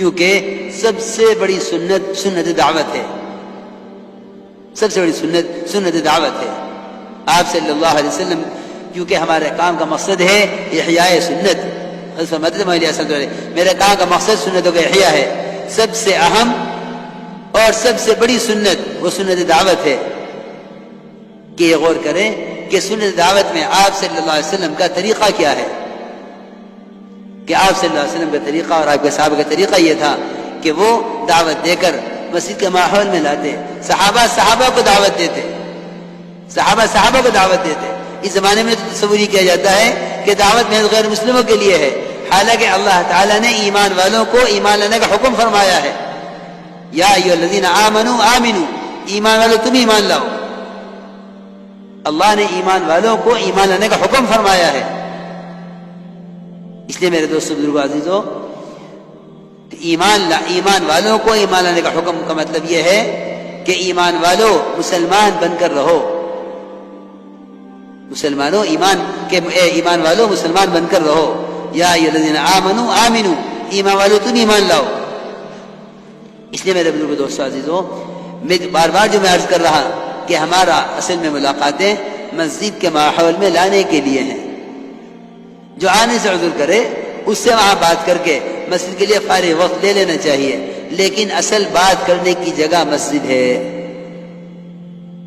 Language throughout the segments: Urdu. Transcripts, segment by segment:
کیونکہ سب سے بڑی سنت سنت دعوت ہے، سب سے بڑی سنت سنت دعوت ہے۔ آپ صلی اللہ علیہ وسلم کیونکہ ہمارے کام کا مقصد ہے احیاء سنت، میرے کام کا مقصد سنتوں کا احیاء ہے۔ سب سے اہم اور سب سے بڑی سنت وہ سنت دعوت ہے کہ یہ غور کریں کہ سنت دعوت میں آپ صلی اللہ علیہ وسلم کا طریقہ کیا ہے، کہ آپ صلی اللہ علیہ وسلم کا طریقہ اور آپ کے صحابہ کا طریقہ یہ تھا کہ وہ دعوت دے کر مسجد کے ماحول میں لاتے، صحابہ کو دعوت دیتے، صحابہ کو دعوت دیتے۔ اس زمانے میں تو تصور ہی کیا جاتا ہے کہ دعوت محض غیر مسلموں کے لیے ہے، حالانکہ اللہ تعالیٰ نے ایمان والوں کو ایمان لانے کا حکم فرمایا ہے۔ یا ایھا الذین آمنوا آمنوا، ایمان والوں تم ایمان لاؤ۔ اللہ نے ایمان والوں کو ایمان لانے کا حکم فرمایا ہے۔ اس لیے میرے دوستو بزرگو عزیزو، ایمان والوں کو ایمان لانے کا حکم کا مطلب یہ ہے کہ ایمان والوں مسلمان بن کر رہو، مسلمانوں ایمان والوں مسلمان بن کر رہو۔ یا ایھا الذین آمنوا آمنوا، ایمان والوں تم ایمان لاؤ۔ اس لیے میرے بزرگ دوستو عزیزو، میں بار بار جو میں عرض کر رہا کہ ہمارا اصل میں ملاقاتیں مسجد کے ماحول میں لانے کے لیے ہیں۔ جو آنے سے عذر کرے اس سے وہاں بات کر کے مسجد کے لیے فارغ وقت لے لینا چاہیے، لیکن اصل بات کرنے کی جگہ مسجد ہے۔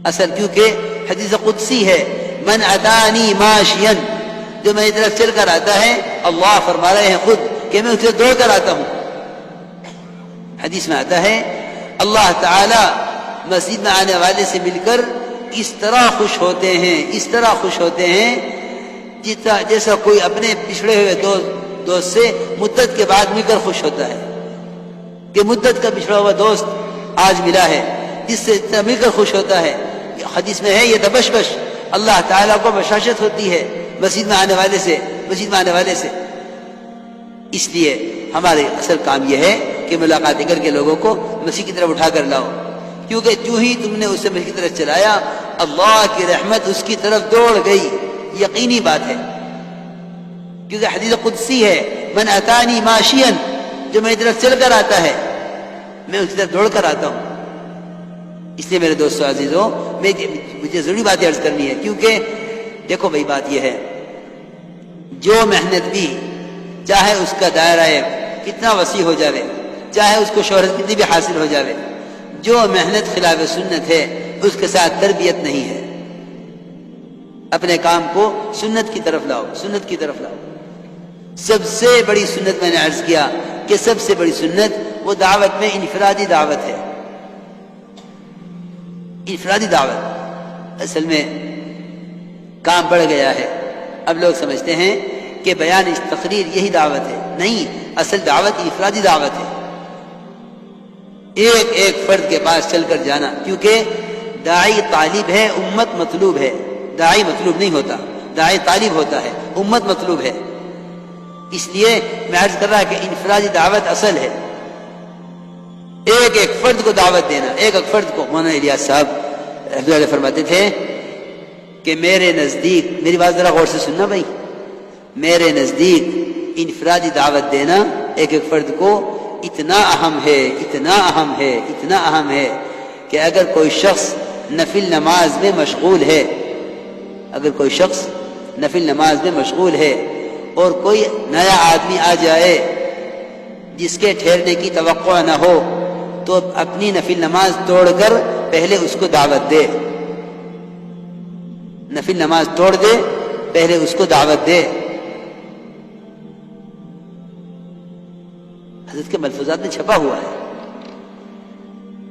اصل کیونکہ حدیث قدسی ہے، من اتانی ماشیا، جو میری طرف چل کر آتا ہے، اللہ فرما رہے ہیں خود کہ میں اسے دوڑ کر آتا ہوں۔ حدیث میں آتا ہے اللہ تعالی مسجد میں آنے والے سے مل کر اس طرح خوش ہوتے ہیں، اس طرح خوش ہوتے ہیں جیسا کوئی اپنے پچھڑے ہوئے دوست سے مدت کے بعد مل کر خوش ہوتا ہے، کہ مدت کا پچھڑا ہوا دوست آج ملا ہے، جس سے مل کر خوش ہوتا ہے۔ حدیث میں ہے یہ تبشبش، اللہ تعالیٰ کو بشاشت ہوتی ہے مسجد میں آنے والے سے۔ اس لیے ہمارے اصل کام یہ ہے کہ ملاقاتیں کر کے لوگوں کو مسیح کی طرف اٹھا کر لاؤ، کیونکہ جو ہی تم نے اسے مسیح کی طرف چلایا، اللہ کی رحمت اس کی طرف دوڑ گئی، یقینی بات ہے۔ کیونکہ حدیث قدسی ہے، من اتانی ماشیا، جو میری طرف چل کر آتا ہے میں اس کی طرف دوڑ کر آتا ہوں۔ اس لیے میرے دوستو عزیزو، مجھے ضروری بات عرض کرنی ہے، کیونکہ دیکھو بھائی بات یہ ہے، جو محنت بھی چاہے اس کا دائرہ کتنا وسیع ہو جاوے، چاہے اس کو شہرت کتنی بھی حاصل ہو جاوے، جو محنت خلاف سنت ہے اس کے ساتھ تربیت نہیں ہے۔ اپنے کام کو سنت کی طرف لاؤ، سنت کی طرف لاؤ۔ سب سے بڑی سنت میں نے عرض کیا کہ سب سے بڑی سنت وہ دعوت میں انفرادی دعوت ہے، انفرادی دعوت۔ اصل میں کام بڑھ گیا ہے، اب لوگ سمجھتے ہیں کہ بیان تقریر یہی دعوت ہے، نہیں، اصل دعوت انفرادی دعوت ہے، ایک ایک فرد کے پاس چل کر جانا، کیونکہ داعی طالب ہے، امت مطلوب ہے۔ داعی مطلوب نہیں ہوتا، داعی طالب ہوتا ہے، امت مطلوب ہے۔ اس لیے میں عرض کر رہا کہ انفرادی دعوت اصل ہے، ایک ایک فرد کو دعوت دینا، ایک ایک فرد کو۔ مولانا الیاس صاحب رحمۃ اللہ علیہ فرماتے تھے کہ میرے نزدیک، میری بات ذرا غور سے سننا بھائی، میرے نزدیک انفرادی دعوت دینا ایک ایک فرد کو اتنا اہم ہے، اتنا اہم ہے، اتنا اہم ہے کہ اگر کوئی شخص نفل نماز میں مشغول ہے، اگر کوئی شخص نفل نماز میں مشغول ہے اور کوئی نیا آدمی آ جائے جس کے ٹھہرنے کی توقع نہ ہو، تو اپنی نفل نماز توڑ کر پہلے اس کو دعوت دے، نفل نماز توڑ دے، پہلے اس کو دعوت دے۔ حضرت کے ملفوظات میں چھپا ہوا ہے،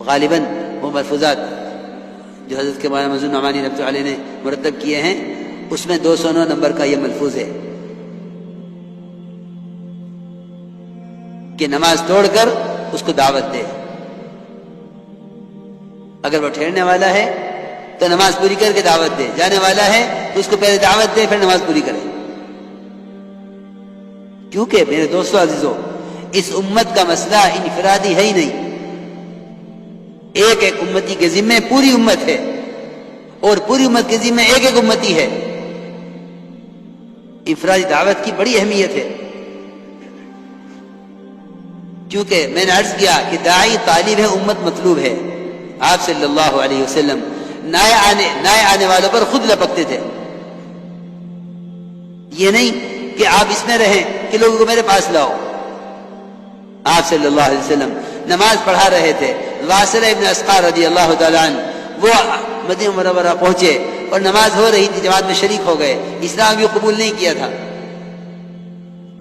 غالباً وہ ملفوظات جو حضرت کے مولانا مظہور نعمانی رحمۃ اللہ علیہ نے مرتب کیے ہیں، اس میں 209 نمبر کا یہ ملفوظ ہے کہ نماز توڑ کر اس کو دعوت دے۔ اگر وہ ٹھہرنے والا ہے تو نماز پوری کر کے دعوت دے، جانے والا ہے تو اس کو پہلے دعوت دے، پھر نماز پوری کرے۔ کیونکہ میرے دوستو عزیزو، اس امت کا مسئلہ انفرادی ہے ہی نہیں، ایک ایک امتی کے ذمہ پوری امت ہے، اور پوری امت کے ذمہ ایک ایک امتی ہے۔ انفرادی دعوت کی بڑی اہمیت ہے، کیونکہ میں نے عرض کیا کہ داعی طالب ہے، امت مطلوب ہے. آپ صلی اللہ علیہ وسلم نئے آنے والوں پر خود لپکتے تھے. یہ نہیں کہ آپ اس میں رہیں کہ لوگوں کو میرے پاس لاؤ. آپ صلی اللہ علیہ وسلم نماز پڑھا رہے تھے. واصلہ ابن اسقع رضی اللہ تعالیٰ عنہ وہ مدینہ منورہ پہنچے اور نماز ہو رہی تھی، جماعت میں شریک ہو گئے. اسلام بھی قبول نہیں کیا تھا.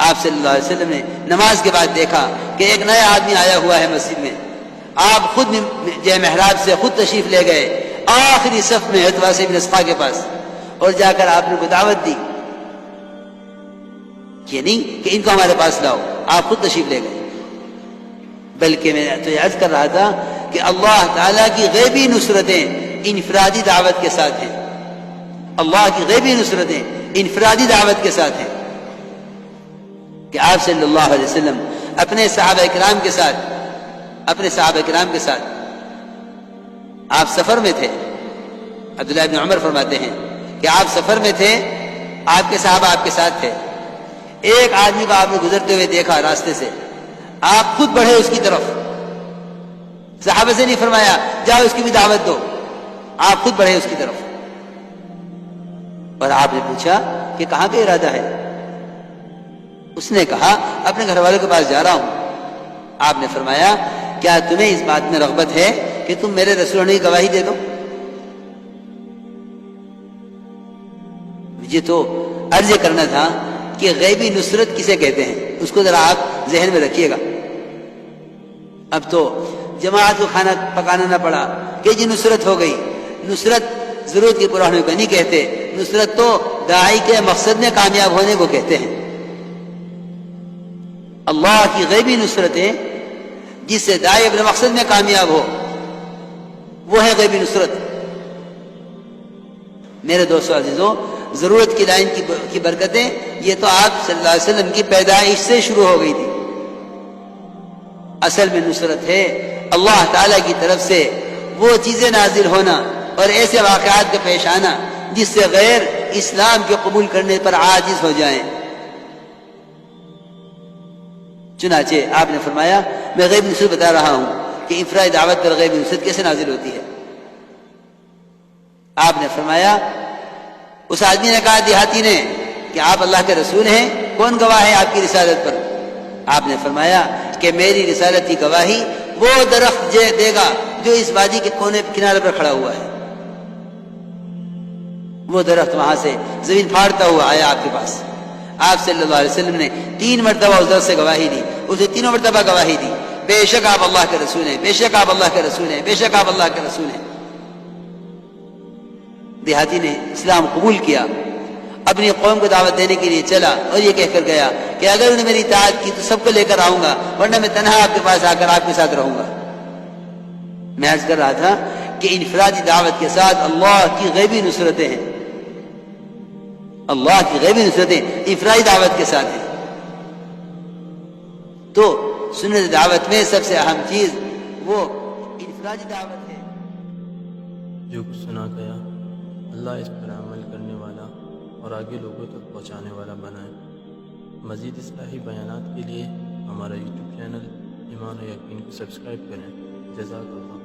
آپ صلی اللہ علیہ وسلم نے نماز کے بعد دیکھا کہ ایک نیا آدمی آیا ہوا ہے مسجد میں. آپ خود جو محراب سے خود تشریف لے گئے آخری صف میں واصلہ ابن اسقع کے پاس، اور جا کر آپ نے کو دعوت دی. یہ نہیں کہ ان کو ہمارے پاس لاؤ، آپ خود تشریف لے گئے. بلکہ میں تو یہ عرض کر رہا تھا کہ اللہ تعالیٰ کی غیبی نصرتیں انفرادی دعوت کے ساتھ ہیں. اللہ کی غیبی نصرتیں انفرادی دعوت کے ساتھ ہیں. کہ آپ صلی اللہ علیہ وسلم اپنے صحابہ کرام کے ساتھ آپ سفر میں تھے. عبداللہ ابن عمر فرماتے ہیں کہ آپ سفر میں تھے، آپ کے صحابہ آپ کے ساتھ تھے. ایک آدمی کو آپ نے گزرتے ہوئے دیکھا راستے سے، آپ خود بڑھے اس کی طرف. صحابہ سے نہیں فرمایا جاؤ اس کی بھی دعوت دو، آپ خود بڑھے اس کی طرف. اور آپ نے پوچھا کہ کہاں کا ارادہ ہے؟ اس نے کہا اپنے گھر والوں کے پاس جا رہا ہوں. آپ نے فرمایا کیا تمہیں اس بات میں رغبت ہے کہ تم میرے رسول ہونے کی گواہی دے دو؟ مجھے تو عرض کرنا تھا کہ غیبی نصرت کسے کہتے ہیں، اس کو ذرا آپ ذہن میں رکھیے گا. اب تو جماعت کو کھانا پکانا نہ پڑا کہ جی نصرت ہو گئی. نصرت ضرورت کے پورا ہونے کو نہیں کہتے، نصرت تو داعی کے مقصد میں کامیاب ہونے کو کہتے ہیں. اللہ کی غیبی نصرتیں جس سے داعی اپنے مقصد میں کامیاب ہو، وہ ہے غیبی نصرت. میرے دوستو عزیزوں، ضرورت کی لائن کی برکتیں یہ تو آپ صلی اللہ علیہ وسلم کی پیدائش سے شروع ہو گئی تھی. اصل میں نصرت ہے اللہ تعالیٰ کی طرف سے وہ چیزیں نازل ہونا اور ایسے واقعات کا پیش آنا جس سے غیر اسلام کے قبول کرنے پر عاجز ہو جائیں. چنانچہ آپ نے فرمایا میں غیب نصرت بتا رہا ہوں کہ انفرادی دعوت پر غیب نصرت کیسے نازل ہوتی ہے. آپ نے فرمایا اس آدمی نے کہا دیہاتی نے کہ آپ اللہ کے رسول ہیں، کون گواہ ہے آپ کی رسالت پر؟ آپ نے فرمایا کہ میری رسالت کی گواہی وہ درخت دے گا جو اس وادی کے کونے کنارے پر کھڑا ہوا ہے. وہ درخت وہاں سے زمین پھاڑتا ہوا آیا آپ کے پاس. آپ صلی اللہ علیہ وسلم نے 3 مرتبہ اس درخت سے گواہی دی. اسے 3 مرتبہ گواہی دی بے شک آپ اللہ کے رسول ہیں، بے شک آپ اللہ کے رسول ہیں، بے شک آپ اللہ کے رسول ہیں. دیہاتی نے اسلام قبول کیا، اپنی قوم کو دعوت دینے کے لیے چلا اور یہ کہہ کر گیا کہ اگر انہوں نے میری اطاعت کی تو سب کو لے کر آؤں گا، ورنہ میں تنہا آپ کے پاس آ کر آپ کے ساتھ رہوں گا. میں عرض کر رہا تھا کہ انفرادی دعوت کے ساتھ اللہ کی غیبی نصرتیں ہیں. اللہ کی غیبی نصرتیں انفرادی دعوت کے ساتھ ہیں. تو سنت دعوت میں سب سے اہم چیز وہ انفرادی دعوت ہے. جو کچھ سنا گیا اللہ اس پر عمل کرنے والا اور آگے لوگوں تک پہنچانے والا بنائے. مزید اصلاحی بیانات کے لیے ہمارا یوٹیوب چینل ایمان و یقین کو سبسکرائب کریں. جزاک اللہ.